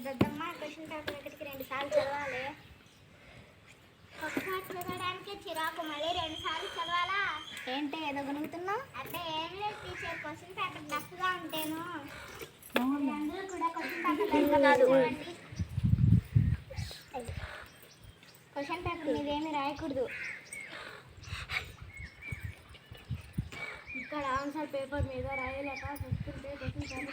దద్దమ్మ question paper ఒకటికి 2 సార్లు చదవాలి. ఒకసారి చదవడానికి చిరాకు, మళ్ళీ 2 సార్లు చదవాలా? ఏంటి ఏదో గొనుగుతున్నావు? అంటే ఏం లేదు టీచర్, క్వశ్చన్ పేపర్ టఫ్గా ఉంటేను అందరూ కూడా క్వశ్చన్ పేపర్ కాదు, క్వశ్చన్ పేపర్ మీద ఏమి రాయకూడదు. ఇక్కడ ఆన్సర్ పేపర్ మీద రాయలేక చూస్తుంటే question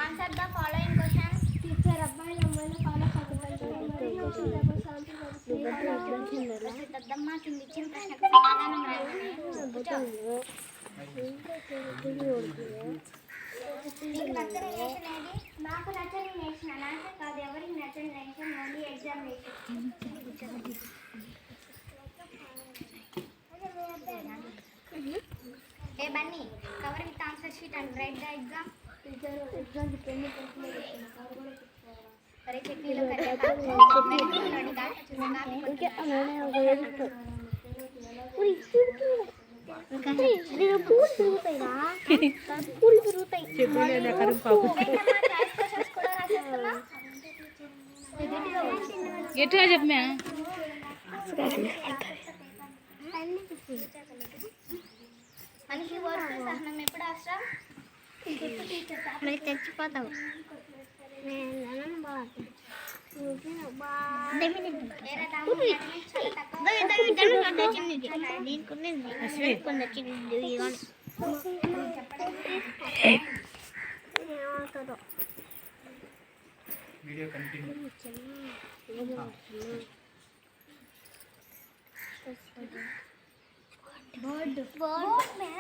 answer the following questions. Teacher అబ్బాయిలు అమ్మాయిలు ఫాలో దద్దమ్మ కింద ఇచ్చిన ప్రశ్నకు సమాధానం రాయాలి. నీకు నచ్చని నేషన్ ఏది? నాకు నచ్చని నేషన్ అలాంటి కాదు, ఎవరికి నచ్చని nation only examination. A Bunny, cover with answer sheet and right the exam. సరే చట్నీలో గట్టిగా చెప్పా. మనిషి ఓర్పు సహనం ఎప్పుడు అవసరం? చచ్చిపోతావు. Video continue. बोर्ड में